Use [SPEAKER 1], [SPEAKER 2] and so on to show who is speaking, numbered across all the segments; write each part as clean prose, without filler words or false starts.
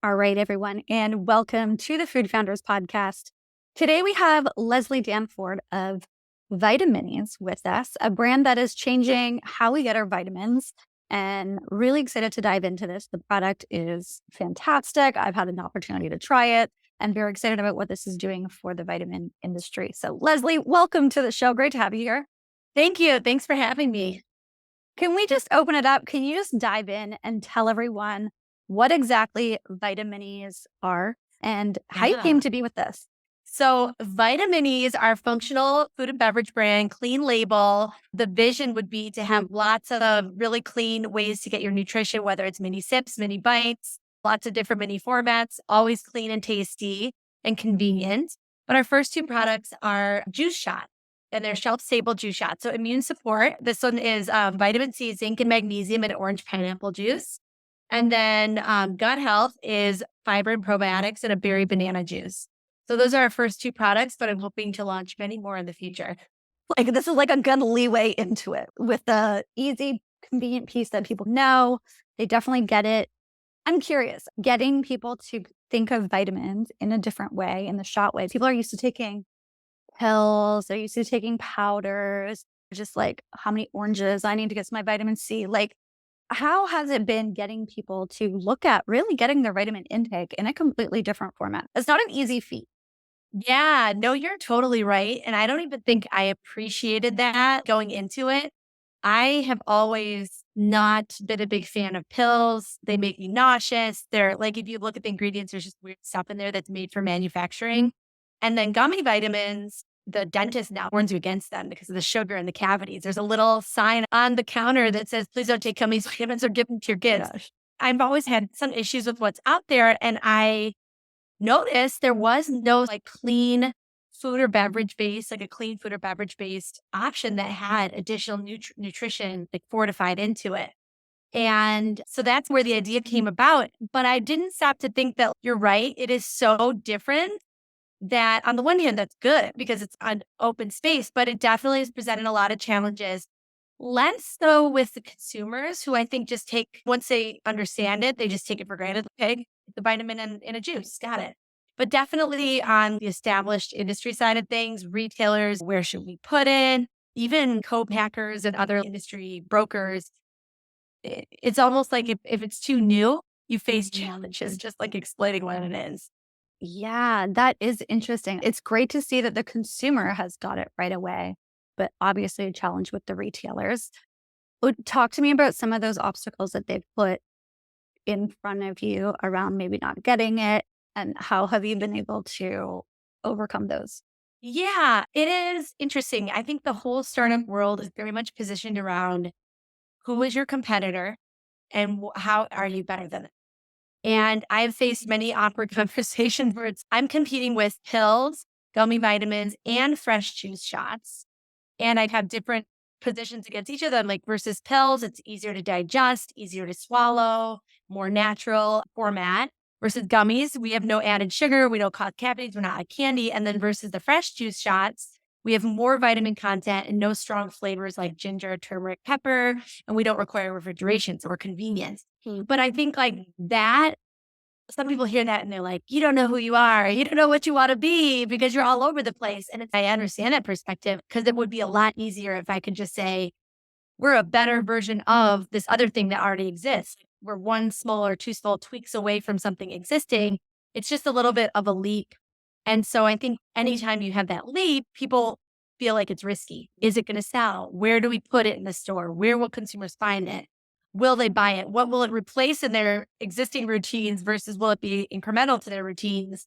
[SPEAKER 1] All right, everyone, and welcome to the Food Founders Podcast. Today we have Leslie Danford of Vitaminis with us, a brand that is changing how we get our vitamins, and really excited to dive into this. The product is fantastic. I've had an opportunity to try it and very excited about what this is doing for the vitamin industry. So, Leslie, welcome to the show. Great to have you here.
[SPEAKER 2] Thank you. Thanks for having me.
[SPEAKER 1] Can we just open it up? Can you just dive in and tell everyone what exactly Vitaminis are and how you came
[SPEAKER 2] Yeah.
[SPEAKER 1] to be with this?
[SPEAKER 2] So, Vitaminis are a functional food and beverage brand, clean label. The vision would be to have lots of really clean ways to get your nutrition, whether it's mini sips, mini bites, lots of different mini formats, always clean and tasty and convenient. But our first two products are juice shots, and they're shelf stable juice shots. So, immune support. This one is vitamin C, zinc, and magnesium in orange pineapple juice. And then gut health is fiber and probiotics in a berry banana juice. So those are our first two products, but I'm hoping to launch many more in the future.
[SPEAKER 1] Like, this is like a good leeway into it with the easy, convenient piece that people know. They definitely get it. I'm curious, getting people to think of vitamins in a different way, in the shot way. People are used to taking pills, they're used to taking powders, just like how many oranges I need to get my vitamin C. Like, how has it been getting people to look at really getting their vitamin intake in a completely different format? It's not an easy feat.
[SPEAKER 2] Yeah, no, you're totally right. And I don't even think I appreciated that going into it. I have always not been a big fan of pills. They make me nauseous. They're like, if you look at the ingredients, there's just weird stuff in there that's made for manufacturing. And then gummy vitamins, the dentist now warns you against them because of the sugar in the cavities. There's a little sign on the counter that says, please don't take gummies vitamins or give them to your kids.
[SPEAKER 1] Gosh.
[SPEAKER 2] I've always had some issues with what's out there. And I noticed there was no like clean food or beverage based, like a clean food or beverage based option that had additional nutrition like fortified into it. And so that's where the idea came about. But I didn't stop to think that you're right. It is so different that on the one hand, that's good because it's an open space, but it definitely has presented a lot of challenges. Less so with the consumers who I think just take, once they understand it, they just take it for granted. Okay, the vitamin in a juice, got it. But definitely on the established industry side of things, retailers, where should we put it? Even co-packers and other industry brokers, it's almost like if it's too new, you face challenges just like explaining what it is.
[SPEAKER 1] Yeah, that is interesting. It's great to see that the consumer has got it right away, but obviously a challenge with the retailers. Talk to me about some of those obstacles that they've put in front of you around maybe not getting it, and how have you been able to overcome those?
[SPEAKER 2] Yeah, it is interesting. I think the whole startup world is very much positioned around who is your competitor and how are you better than it? And I've faced many awkward conversations where I'm competing with pills, gummy vitamins, and fresh juice shots. And I'd have different positions against each of them, like versus pills, it's easier to digest, easier to swallow, more natural format. Versus gummies, we have no added sugar, we don't cause cavities, we're not like candy. And then versus the fresh juice shots, we have more vitamin content and no strong flavors like ginger, turmeric, pepper, and we don't require refrigeration, so we're convenient. But I think like that some people hear that and they're like, you don't know who you are. You don't know what you want to be because you're all over the place. And I understand that perspective because it would be a lot easier if I could just say, we're a better version of this other thing that already exists. We're one small or two small tweaks away from something existing. It's just a little bit of a leap. And so I think anytime you have that leap, people feel like it's risky. Is it going to sell? Where do we put it in the store? Where will consumers find it? Will they buy it? What will it replace in their existing routines versus will it be incremental to their routines?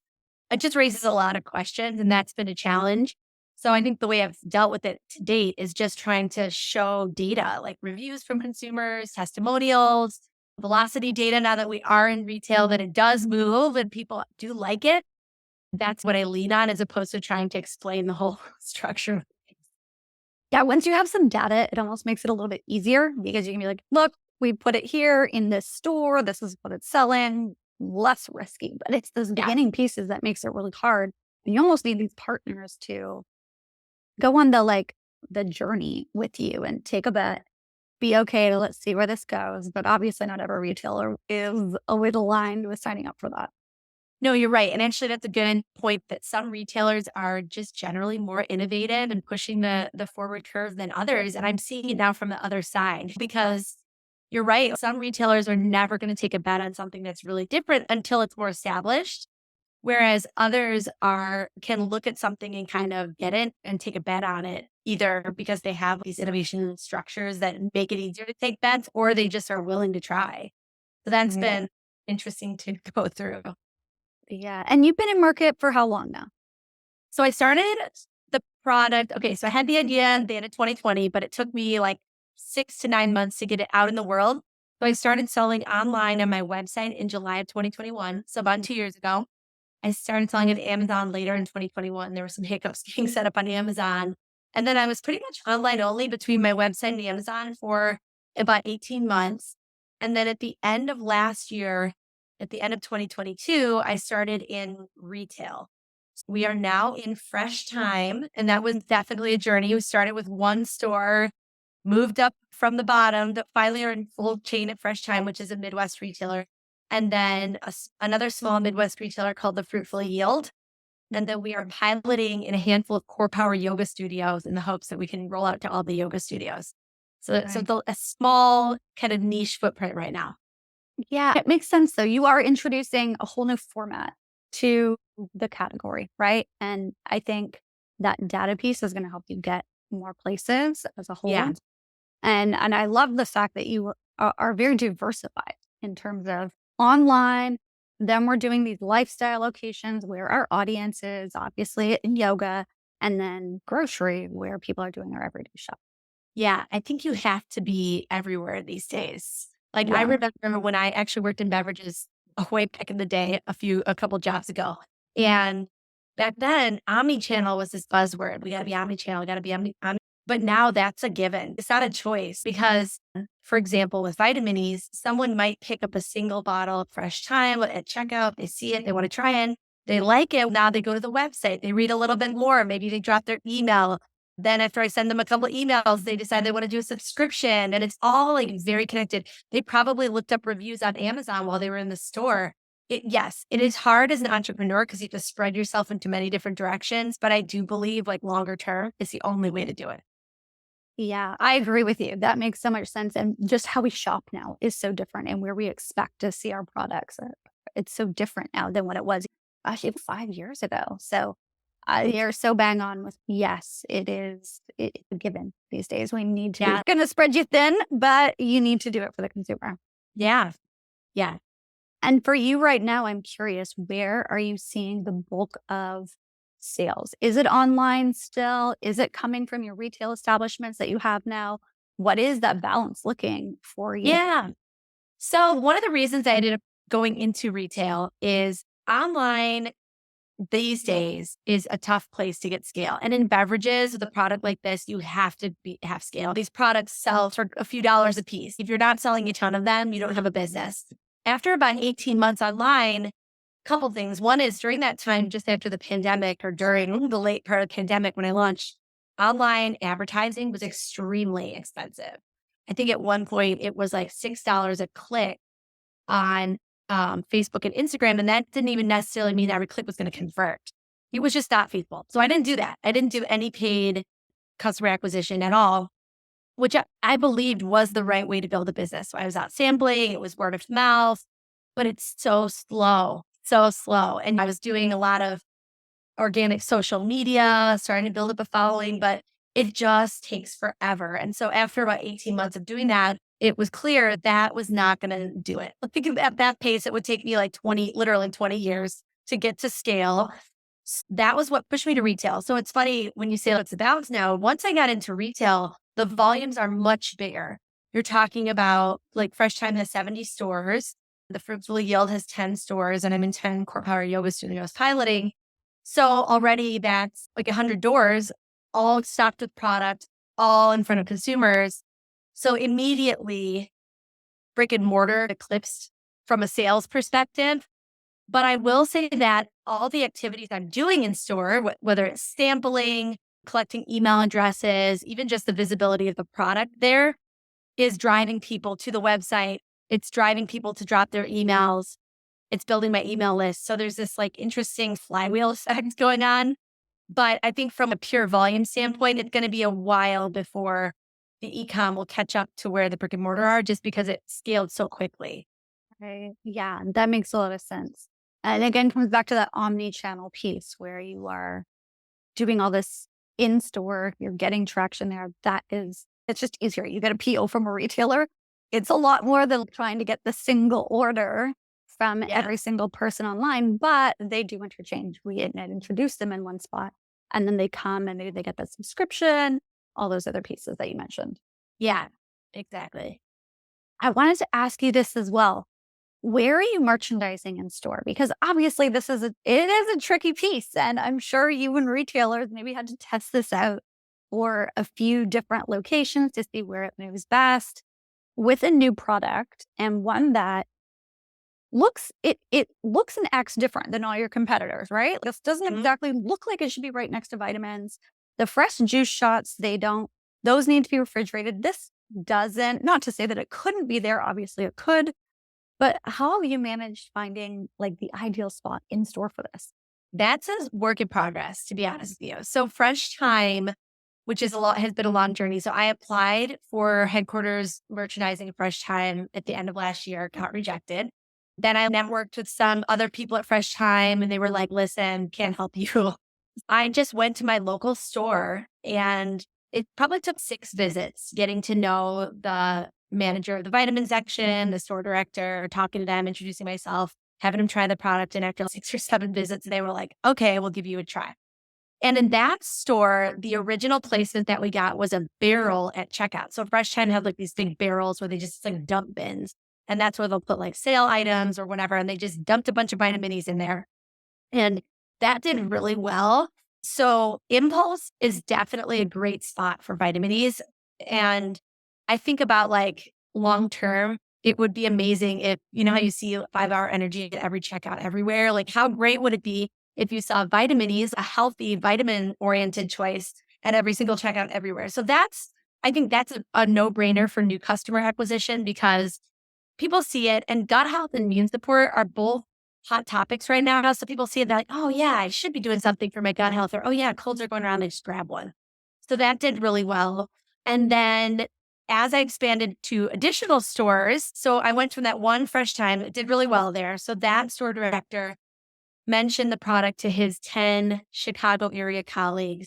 [SPEAKER 2] It just raises a lot of questions, and that's been a challenge. So I think the way I've dealt with it to date is just trying to show data like reviews from consumers, testimonials, velocity data now that we are in retail, that it does move and people do like it. That's what I lean on as opposed to trying to explain the whole structure.
[SPEAKER 1] Yeah, once you have some data, it almost makes it a little bit easier because you can be like, look, we put it here in this store. This is what it's selling. Less risky, but it's those
[SPEAKER 2] Yeah.
[SPEAKER 1] beginning pieces that makes it really hard. And you almost need these partners to go on the journey with you and take a bet. be okay to let's see where this goes. But obviously, not every retailer is always aligned with signing up for that.
[SPEAKER 2] No, you're right. And actually, that's a good point that some retailers are just generally more innovative and pushing the forward curve than others. And I'm seeing it now from the other side because you're right. Some retailers are never going to take a bet on something that's really different until it's more established. Whereas others can look at something and kind of get it and take a bet on it, either because they have these innovation structures that make it easier to take bets, or they just are willing to try. So that's been interesting to go through.
[SPEAKER 1] Yeah. And you've been in market for how long now?
[SPEAKER 2] So I started the product. Okay, so I had the idea at the end of 2020, but it took me like 6 to 9 months to get it out in the world. So I started selling online on my website in July of 2021. So about 2 years ago. I started selling at Amazon later in 2021. There were some hiccups getting set up on Amazon. And then I was pretty much online only between my website and Amazon for about 18 months. And then at the end of last year, at the end of 2022, I started in retail. We are now in Fresh Time, and that was definitely a journey. We started with one store, moved up from the bottom, to finally are in full chain at Fresh Time, which is a Midwest retailer. And then another small Midwest retailer called the Fruitful Yield. And then we are piloting in a handful of core power yoga studios in the hopes that we can roll out to all the yoga studios. So
[SPEAKER 1] Right.
[SPEAKER 2] a small kind of niche footprint right now.
[SPEAKER 1] Yeah, it makes sense though. You are introducing a whole new format to the category, right? And I think that data piece is going to help you get more places as a
[SPEAKER 2] Yeah.
[SPEAKER 1] whole. And I love the fact that you are very diversified in terms of online. Then we're doing these lifestyle locations where our audience is obviously in yoga, and then grocery where people are doing their everyday shop.
[SPEAKER 2] Yeah. I think you have to be everywhere these days. Like I
[SPEAKER 1] Yeah.
[SPEAKER 2] remember when I actually worked in beverages way back in the day, a couple jobs ago. And back then, omni-channel was this buzzword. We got to be omni-channel, we got to be omni. But now that's a given. It's not a choice because, for example, with vitamin E's, someone might pick up a single bottle of Fresh Time at checkout. They see it, they want to try it, they like it. Now they go to the website, they read a little bit more. Maybe they drop their email. Then after I send them a couple emails, they decide they want to do a subscription, and it's all like very connected. They probably looked up reviews on Amazon while they were in the store. Yes, it is hard as an entrepreneur because you have to spread yourself into many different directions. But I do believe like longer term is the only way to do it.
[SPEAKER 1] Yeah, I agree with you. That makes so much sense. And just how we shop now is so different and where we expect to see our products. It's so different now than what it was, gosh, even 5 years ago. So you're so bang on with yes, it's a given these days. We need to,
[SPEAKER 2] Yeah.
[SPEAKER 1] it's going to spread you thin, but you need to do it for the consumer.
[SPEAKER 2] Yeah. Yeah.
[SPEAKER 1] And for you right now, I'm curious, where are you seeing the bulk of sales? Is it online still? Is it coming from your retail establishments that you have now? What is that balance looking for you?
[SPEAKER 2] Yeah. So one of the reasons I ended up going into retail is online these days is a tough place to get scale. And in beverages, with a product like this, you have to have scale. These products sell for a few dollars a piece. If you're not selling a ton of them, you don't have a business. After about 18 months online, couple things. One is during that time, just after the pandemic or during the late part of the pandemic when I launched, online advertising was extremely expensive. I think at one point it was like $6 a click on Facebook and Instagram. And that didn't even necessarily mean every click was going to convert. It was just not feasible. So I didn't do that. I didn't do any paid customer acquisition at all, which I believed was the right way to build a business. So I was out sampling, it was word of mouth, but it's so slow. And I was doing a lot of organic social media, starting to build up a following, but it just takes forever. And so after about 18 months of doing that, it was clear that was not going to do it. I think at that pace, it would take me like literally 20 years to get to scale. That was what pushed me to retail. So it's funny when you say it's about now. Once I got into retail, the volumes are much bigger. You're talking about like Fresh Time has 70 stores. The Fruitful Yield has 10 stores, and I'm in 10 Core Power Yoga studios piloting. So already that's like 100 doors, all stocked with product, all in front of consumers. So immediately brick and mortar eclipsed from a sales perspective. But I will say that all the activities I'm doing in store, whether it's sampling, collecting email addresses, even just the visibility of the product there, is driving people to the website. It's driving people to drop their emails. It's building my email list. So there's this like interesting flywheel effect going on. But I think from a pure volume standpoint, it's going to be a while before the e-com will catch up to where the brick and mortar are just because it scaled so quickly.
[SPEAKER 1] Right. Yeah, that makes a lot of sense. And again, comes back to that omni-channel piece where you are doing all this in store, you're getting traction there. It's just easier. You get a PO from a retailer. It's a lot more than trying to get the single order from
[SPEAKER 2] Yeah.
[SPEAKER 1] every single person online, but they do interchange. We introduce them in one spot and then they come and maybe they get that subscription, all those other pieces that you mentioned.
[SPEAKER 2] Yeah, exactly.
[SPEAKER 1] I wanted to ask you this as well. Where are you merchandising in store? Because obviously it is a tricky piece. And I'm sure you and retailers maybe had to test this out for a few different locations to see where it moves best with a new product and one that looks and acts different than all your competitors, right? This doesn't
[SPEAKER 2] Mhm.
[SPEAKER 1] exactly look like it should be right next to vitamins. The fresh juice shots, those need to be refrigerated. This doesn't, not to say that it couldn't be there. Obviously it could, but how have you managed finding like the ideal spot in store for this?
[SPEAKER 2] That's a work in progress, to be honest with you. So Fresh Time, which is a lot, has been a long journey. So I applied for headquarters merchandising at Fresh Time at the end of last year, got rejected. Then I networked with some other people at Fresh Time and they were like, listen, can't help you. I just went to my local store and it probably took 6 visits getting to know the manager of the vitamin section, the store director, talking to them, introducing myself, having them try the product. And after 6 or 7 visits, they were like, okay, we'll give you a try. And in that store, the original placement that we got was a barrel at checkout. So Fresh Time had like these big barrels where they just like dump bins. And that's where they'll put like sale items or whatever. And they just dumped a bunch of vitamin E's in there. And that did really well. So impulse is definitely a great spot for vitamin E's. And I think about like long term, it would be amazing if, you know, how you see 5 Hour Energy at every checkout everywhere. Like, how great would it be if you saw vitamin E's, a healthy vitamin oriented choice at every single checkout everywhere? So I think that's a no brainer for new customer acquisition because people see it, and gut health and immune support are both hot topics right now. So people see it, they're like, oh yeah, I should be doing something for my gut health, or oh yeah, colds are going around, I just grab one. So that did really well. And then as I expanded to additional stores, so I went from that one Fresh Time, it did really well there. So that store director mentioned the product to his 10 Chicago area colleagues.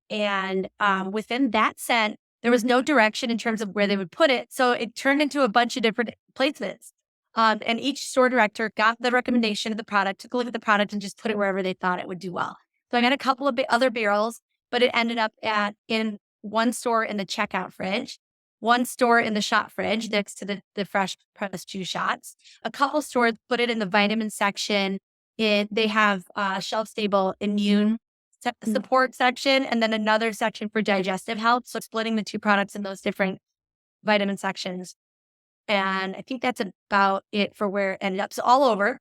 [SPEAKER 2] And within that scent, there was no direction in terms of where they would put it. So it turned into a bunch of different placements. And each store director got the recommendation of the product, took a look at the product, and just put it wherever they thought it would do well. So I got a couple of other barrels, but it ended up in one store in the checkout fridge, one store in the shot fridge next to the fresh pressed juice shots. A couple stores put it in the vitamin section. They have shelf stable immune support section, and then another section for digestive health. So splitting the two products in those different vitamin sections. And I think that's about it for where it ended up. So all over.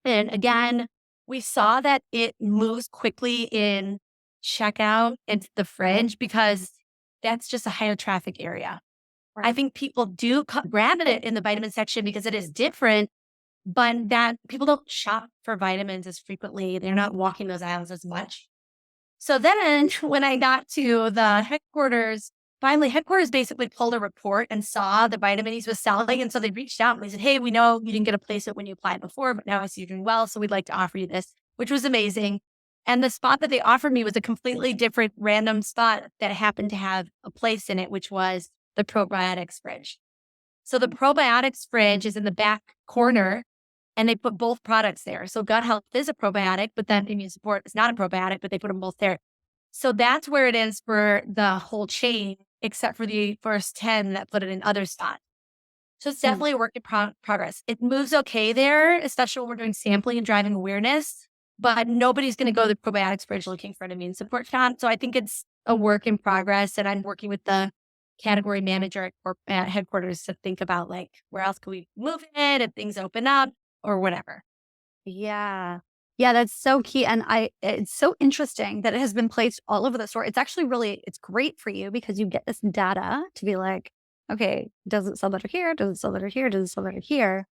[SPEAKER 2] And again, we saw that it moves quickly in checkout into the fridge because that's just a higher traffic area. I think people do grab it in the vitamin section because it is different, but that people don't shop for vitamins as frequently. They're not walking those aisles as much. So then when I got to the headquarters, finally headquarters basically pulled a report and saw the vitamin E's was selling. And so they reached out and they said, hey, we know you didn't get a placement when you applied before, but now I see you're doing well. So we'd like to offer you this, which was amazing. And the spot that they offered me was a completely different random spot that happened to have a place in it, which was the probiotics fridge. So the probiotics fridge is in the back corner and they put both products there. So gut health is a probiotic, but then immune support is not a probiotic, but they put them both there. So that's where it is for the whole chain, except for the first 10 that put it in other spots. So it's definitely a work in progress. It moves okay there, especially when we're doing sampling and driving awareness, but nobody's going to go to the probiotics fridge looking for an immune support shot. So I think it's a work in progress. And I'm working with the category manager at headquarters to think about like, where else can we move it if things open up or whatever.
[SPEAKER 1] Yeah. Yeah, that's so key. And it's so interesting that it has been placed all over the store. It's actually it's great for you because you get this data to be like, okay, does it sell better here? Does it sell better here? Does it sell better here?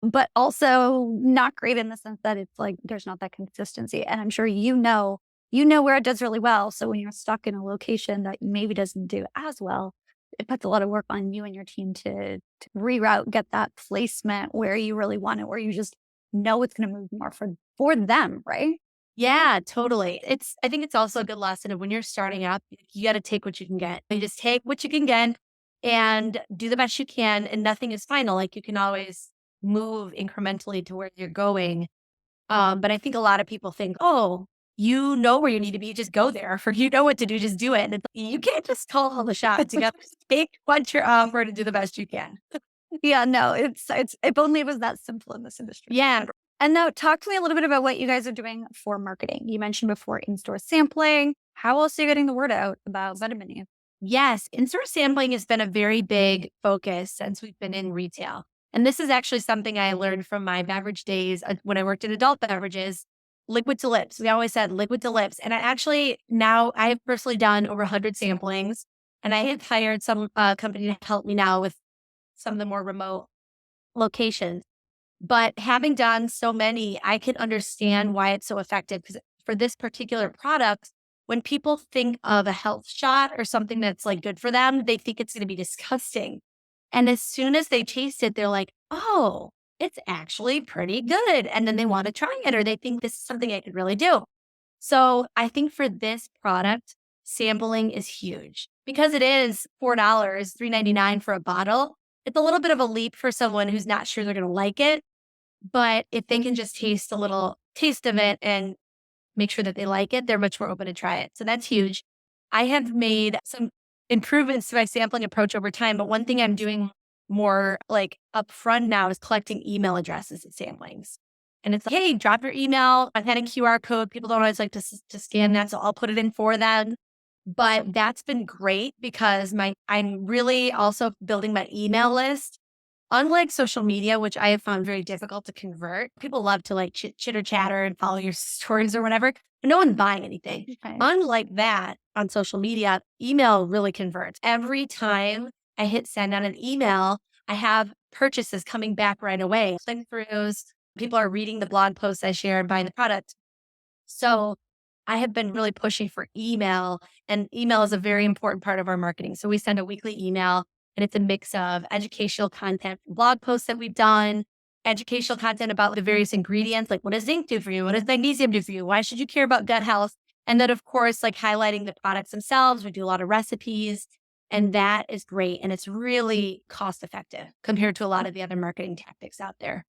[SPEAKER 1] But also not great in the sense that it's like there's not that consistency. And I'm sure you know where it does really well. So when you're stuck in a location that maybe doesn't do as well, it puts a lot of work on you and your team to reroute, get that placement where you really want it, where you just know it's going to move more for them, right?
[SPEAKER 2] Yeah, totally. I think it's also a good lesson of when you're starting out, you got to take what you can get. You just take what you can get and do the best you can, and nothing is final. Like you can always move incrementally to where you're going. But I think a lot of people think, oh, you know where you need to be, just go there. For you know what to do, just do it. And it's, you can't just call all the shots. You got to take what you're offered and do the best you can.
[SPEAKER 1] Yeah, no, it's if only it was that simple in this industry.
[SPEAKER 2] Yeah.
[SPEAKER 1] And now talk to me a little bit about what you guys are doing for marketing. You mentioned before in-store sampling. How else are you getting the word out about vitamin E?
[SPEAKER 2] Yes, in-store sampling has been a very big focus since we've been in retail. And this is actually something I learned from my beverage days when I worked in adult beverages, liquid to lips. We always said liquid to lips. And I actually now I have personally done over 100 samplings, and I have hired some company to help me now with some of the more remote locations. But having done so many, I can understand why it's so effective because for this particular product, when people think of a health shot or something that's like good for them, they think it's going to be disgusting. And as soon as they taste it, they're like, oh, it's actually pretty good. And then they want to try it or they think this is something I could really do. So I think for this product, sampling is huge because it is $4, $3.99 for a bottle. It's a little bit of a leap for someone who's not sure they're going to like it. But if they can just taste a little taste of it and make sure that they like it, they're much more open to try it. So that's huge. I have made some improvements to my sampling approach over time, but one thing I'm doing more like upfront now is collecting email addresses and samplings. And it's like, hey, drop your email. I've had a QR code. People don't always like to scan that, so I'll put it in for them. But that's been great because I'm really also building my email list. Unlike social media, which I have found very difficult to convert, people love to like chitter chatter and follow your stories or whatever. But no one's buying anything.
[SPEAKER 1] Okay.
[SPEAKER 2] Unlike that on social media, email really converts. Every time I hit send on an email, I have purchases coming back right away. Click throughs, people are reading the blog posts I share and buying the product. So I have been really pushing for email, and email is a very important part of our marketing. So we send a weekly email, and it's a mix of educational content, blog posts that we've done, educational content about the various ingredients, like what does zinc do for you? What does magnesium do for you? Why should you care about gut health? And then, of course, like highlighting the products themselves. We do a lot of recipes, and that is great. And it's really cost effective compared to a lot of the other marketing tactics out there.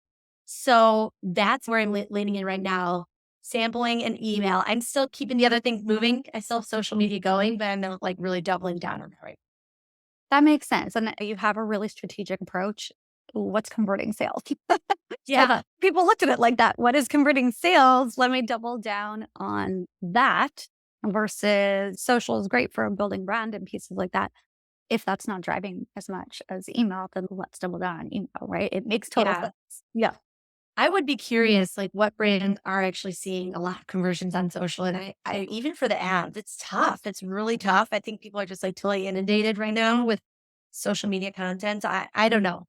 [SPEAKER 2] So that's where I'm leaning in right now, sampling and email. I'm still keeping the other things moving. I still have social media going, but I'm not like really doubling down on it right.
[SPEAKER 1] That makes sense. And you have a really strategic approach. What's converting sales?
[SPEAKER 2] Yeah.
[SPEAKER 1] People looked at it like that. What is converting sales? Let me double down on that versus social is great for building brand and pieces like that. If that's not driving as much as email, then let's double down on email, right? It makes total
[SPEAKER 2] Yeah.
[SPEAKER 1] sense. Yeah.
[SPEAKER 2] I would be curious, like what brands are actually seeing a lot of conversions on social. And I even for the ads, it's tough. It's really tough. I think people are just like totally inundated right now with social media content. I don't know.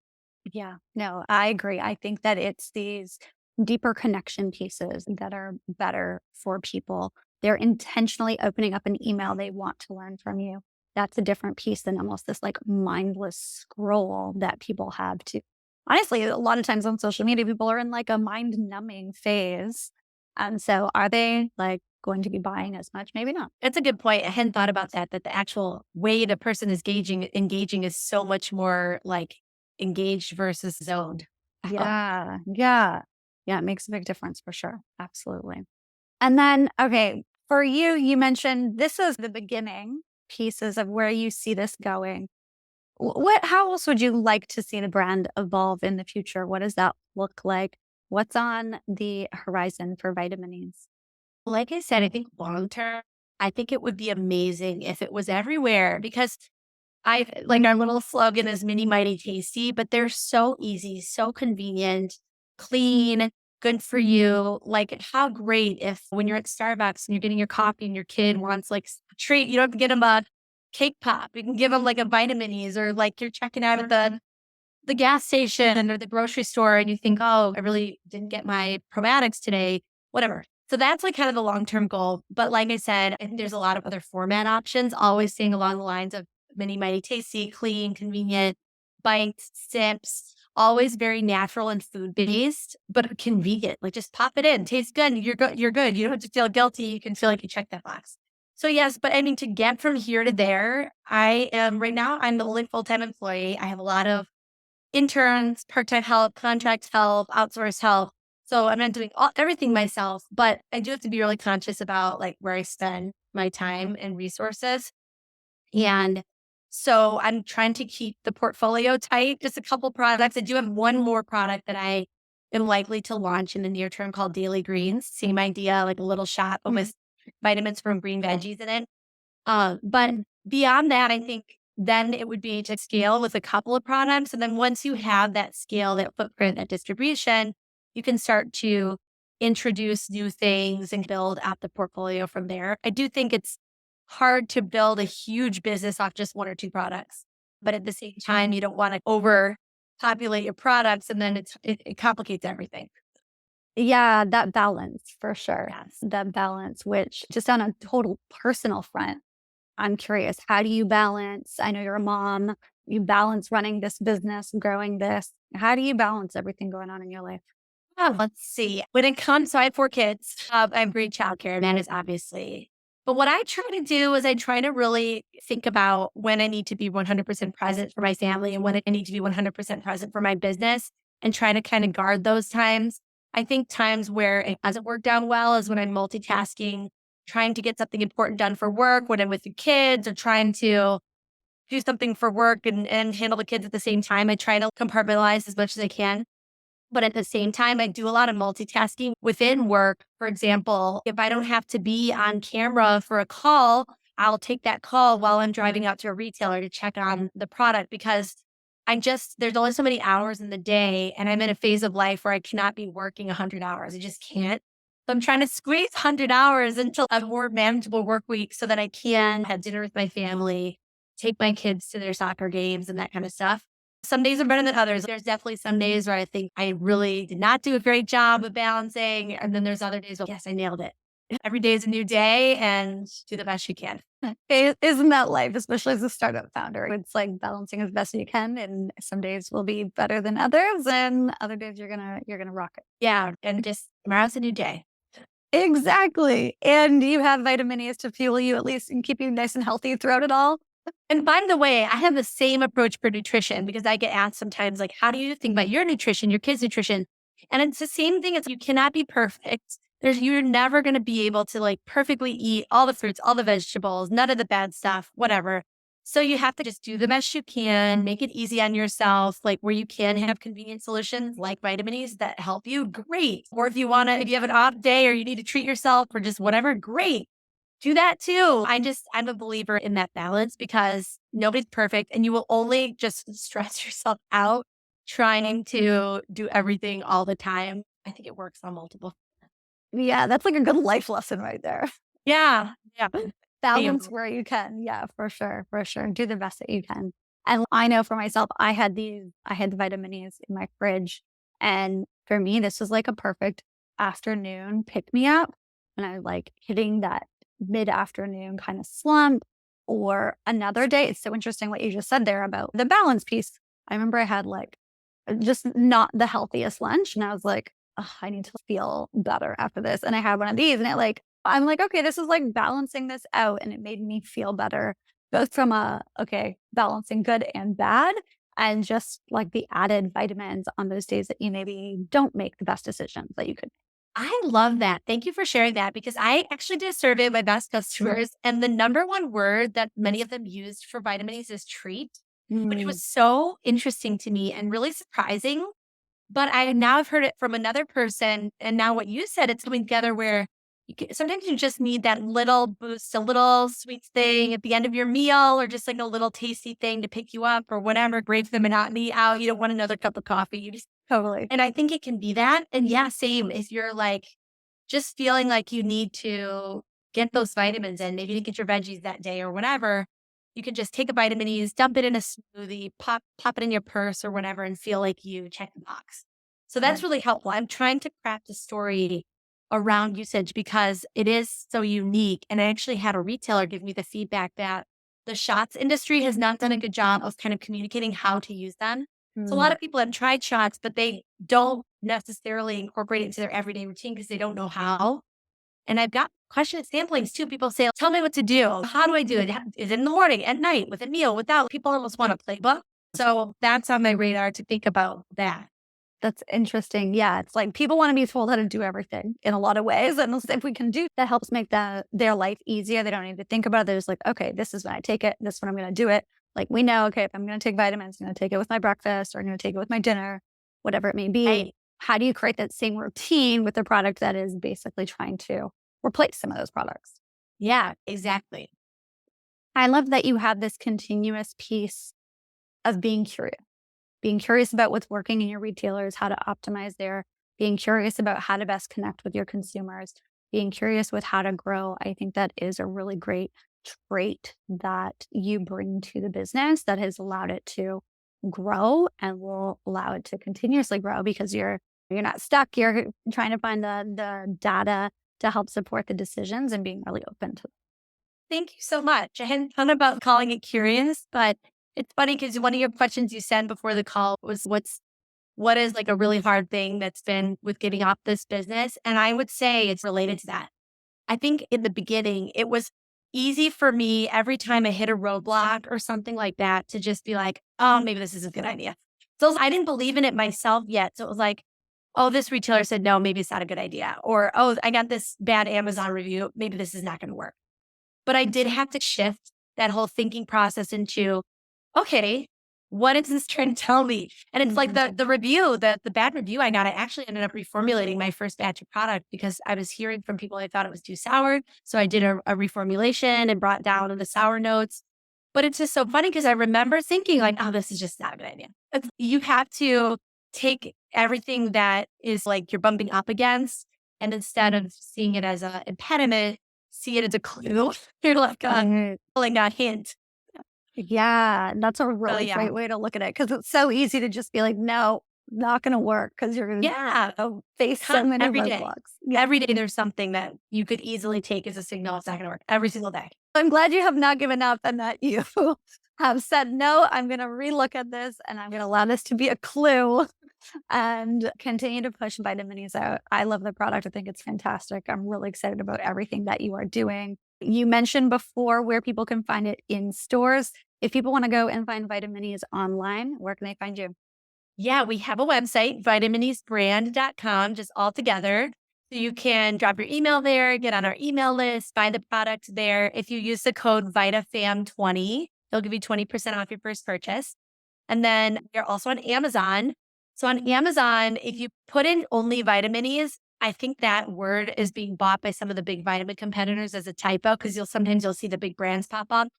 [SPEAKER 1] Yeah, no, I agree. I think that it's these deeper connection pieces that are better for people. They're intentionally opening up an email they want to learn from you. That's a different piece than almost this like mindless scroll that people have to. Honestly, a lot of times on social media, people are in like a mind numbing phase. And so are they like going to be buying as much? Maybe not.
[SPEAKER 2] It's a good point. I hadn't thought about that, that the actual way the person is engaging is so much more like engaged versus zoned.
[SPEAKER 1] Yeah, yeah. Yeah, it makes a big difference for sure. Absolutely. And then, okay, for you, you mentioned this is the beginning pieces of where you see this going. How else would you like to see the brand evolve in the future? What does that look like? What's on the horizon for vitamins?
[SPEAKER 2] Like I said, I think long term, I think it would be amazing if it was everywhere because I like our little slogan is mini mighty tasty, but they're so easy, so convenient, clean, good for you. Like how great if when you're at Starbucks and you're getting your coffee and your kid wants like a treat, you don't have to get them a cake pop. You can give them like a Vitamins, or like you're checking out at the gas station or the grocery store and you think, oh, I really didn't get my probiotics today, whatever. So that's like kind of the long-term goal. But like I said, I think there's a lot of other format options, always staying along the lines of mini mighty tasty, clean, convenient, bites, sips, always very natural and food based, but convenient. Like just pop it in, tastes good, and you're good. You're good. You don't have to feel guilty. You can feel like you checked that box. So yes, but I mean to get from here to there, I am right now. I'm the only full time employee. I have a lot of interns, part-time help, contract help, outsource help. So I'm not doing everything myself, but I do have to be really conscious about like where I spend my time and resources. And so I'm trying to keep the portfolio tight, just a couple products. I do have one more product that I am likely to launch in the near term called Daily Greens. Same idea, like a little shot but with vitamins from green veggies in it. But beyond that, I think then it would be to scale with a couple of products. And then once you have that scale, that footprint, that distribution, you can start to introduce new things and build out the portfolio from there. I do think it's hard to build a huge business off just one or two products. But at the same time, you don't want to overpopulate your products and then it complicates everything.
[SPEAKER 1] Yeah, that balance for sure.
[SPEAKER 2] Yes.
[SPEAKER 1] That balance, which just on a total personal front, I'm curious, how do you balance? I know you're a mom, you balance running this business, growing this. How do you balance everything going on in your life?
[SPEAKER 2] Oh, let's see. When it comes, so I have 4 kids. I have great childcare, and that is obviously. But what I try to do is I try to really think about when I need to be 100% present for my family and when I need to be 100% present for my business and try to kind of guard those times. I think times where it hasn't worked out well is when I'm multitasking, trying to get something important done for work, when I'm with the kids, or trying to do something for work and handle the kids at the same time. I try to compartmentalize as much as I can. But at the same time, I do a lot of multitasking within work. For example, if I don't have to be on camera for a call, I'll take that call while I'm driving out to a retailer to check on the product because there's only so many hours in the day. And I'm in a phase of life where I cannot be working 100 hours. I just can't. So I'm trying to squeeze 100 hours into a more manageable work week so that I can have dinner with my family, take my kids to their soccer games and that kind of stuff. Some days are better than others. There's definitely some days where I think I really did not do a great job of balancing. And then there's other days where, yes, I nailed it. Every day is a new day and do the best you can.
[SPEAKER 1] Isn't that life, especially as a startup founder? It's like balancing as best you can, and some days will be better than others, and other days you're gonna rock it.
[SPEAKER 2] Yeah. And just tomorrow's a new day.
[SPEAKER 1] Exactly. And you have vitamin E's to fuel you at least and keep you nice and healthy throughout it all.
[SPEAKER 2] And by the way, I have the same approach for nutrition because I get asked sometimes, like, how do you think about your nutrition, your kids' nutrition? And it's the same thing as you cannot be perfect. You're never going to be able to like perfectly eat all the fruits, all the vegetables, none of the bad stuff, whatever. So you have to just do the best you can, make it easy on yourself, like where you can have convenient solutions like vitamins that help you, great. Or if you have an off day or you need to treat yourself or just whatever, great, do that too. I'm a believer in that balance because nobody's perfect and you will only just stress yourself out trying to do everything all the time. I think it works on multiple.
[SPEAKER 1] Yeah, that's like a good life lesson right there.
[SPEAKER 2] Yeah. Yeah.
[SPEAKER 1] Balance where you can. Yeah, for sure, for sure. Do the best that you can. And I know for myself, I had the vitamin E's in my fridge. And for me, this was like a perfect afternoon pick me up. And I like hitting that mid-afternoon kind of slump or another day. It's so interesting what you just said there about the balance piece. I remember I had like just not the healthiest lunch. And I was like, "Ugh, I need to feel better after this." And I had one of these and I'm like, okay, this is like balancing this out. And it made me feel better, both from okay, balancing good and bad. And just like the added vitamins on those days that you maybe don't make the best decisions that you could.
[SPEAKER 2] I love that. Thank you for sharing that because I actually did a survey of my best customers, and the number one word that many of them used for vitamins is treat, which
[SPEAKER 1] Mm.
[SPEAKER 2] was so interesting to me and really surprising. But I now have heard it from another person, and now what you said, it's coming together where sometimes you just need that little boost, a little sweet thing at the end of your meal, or just like a little tasty thing to pick you up, or whatever, break the monotony out. You don't want another cup of coffee. You just
[SPEAKER 1] Totally.
[SPEAKER 2] and I think it can be that. And yeah, same. If you're like just feeling like you need to get those vitamins in, maybe you didn't get your veggies that day or whatever, You can just take a vitamin E, dump it in a smoothie, pop it in your purse or whatever, and feel like you check the box. So that's
[SPEAKER 1] Right.
[SPEAKER 2] really helpful. I'm trying to craft a story around usage because it is so unique. And I actually had a retailer give me the feedback that the shots industry has not done a good job of kind of communicating how to use them. So a lot
[SPEAKER 1] Mm.
[SPEAKER 2] of people have tried shots, but they don't necessarily incorporate it into their everyday routine because they don't know how. And I've got question samplings too. People say, tell me what to do. How do I do it? Is it in the morning, at night, with a meal, without? People almost want a playbook. So that's on my radar to think about that.
[SPEAKER 1] That's interesting. Yeah, it's like people wanna be told how to do everything in a lot of ways, and if we can do that helps make their life easier. They don't need to think about it. They're just like, "Okay, this is when I take it. This is when I'm gonna do it." Like, we know, okay, if I'm gonna take vitamins, I'm gonna take it with my breakfast, or I'm gonna take it with my dinner, whatever it may be.
[SPEAKER 2] Right.
[SPEAKER 1] How do you create that same routine with a product that is basically trying to replace some of those products?
[SPEAKER 2] Yeah, exactly.
[SPEAKER 1] I love that you have this continuous piece of being curious about what's working in your retailers, how to optimize there, being curious about how to best connect with your consumers, being curious with how to grow. I think that is a really great trait that you bring to the business that has allowed it to grow and will allow it to continuously grow because you're not stuck. You're trying to find the data to help support the decisions and being really open to.
[SPEAKER 2] Thank you so much. I hadn't thought about calling it curious, but it's funny because one of your questions you said before the call was what is like a really hard thing that's been with getting off this business? And I would say it's related to that. I think in the beginning, it was easy for me every time I hit a roadblock or something like that to just be like, oh, maybe this is a good idea. So I didn't believe in it myself yet. So it was like, oh, this retailer said, no, maybe it's not a good idea. Or, oh, I got this bad Amazon review. Maybe this is not going to work. But I did have to shift that whole thinking process into, okay, what is this trying to tell me? And it's like
[SPEAKER 1] Mhm.
[SPEAKER 2] the review, the bad review I got, I actually ended up reformulating my first batch of product because I was hearing from people I thought it was too sour. So I did a reformulation and brought down the sour notes. But it's just so funny because I remember thinking like, oh, this is just not a good idea. You have to take everything that is like you're bumping up against, and instead of seeing it as an impediment, see it as a clue. You're
[SPEAKER 1] Right.
[SPEAKER 2] like a hint.
[SPEAKER 1] Yeah, that's a
[SPEAKER 2] So
[SPEAKER 1] really
[SPEAKER 2] yeah.
[SPEAKER 1] great way to look at it because it's so easy to just be like, "No, not gonna work because 'cause you're gonna
[SPEAKER 2] Yeah.
[SPEAKER 1] face so many
[SPEAKER 2] Every day.
[SPEAKER 1] roadblocks." Yeah.
[SPEAKER 2] Every day there's something that you could easily take as a signal it's not gonna work. Every single day.
[SPEAKER 1] I'm glad you have not given up and that you have said, "No, I'm gonna relook at this, and I'm gonna allow this to be a clue and continue to push Vitamin-E's out." I love the product. I think it's fantastic. I'm really excited about everything that you are doing. You mentioned before where people can find it in stores. If people wanna go and find Vitamin-E's online, where can they find you?
[SPEAKER 2] Yeah, we have a website, vitaminesbrand.com, just all together. So you can drop your email there, get on our email list, buy the product there. If you use the code VitaFam20, they'll give you 20% off your first purchase. And then we're also on Amazon. So on Amazon, if you put in only Vitamin-E's, I think that word is being bought by some of the big vitamin competitors as a typo because you'll see the big brands pop up.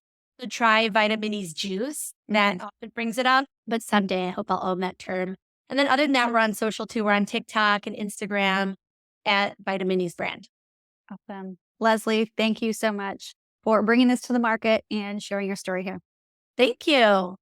[SPEAKER 2] So try Vitamin-E's juice. That often brings it up, but someday I hope I'll own that term. And then other than that, we're on social too. We're on TikTok and Instagram at Vitamin-E's brand.
[SPEAKER 1] Awesome. Leslie, thank you so much for bringing this to the market and sharing your story here.
[SPEAKER 2] Thank you.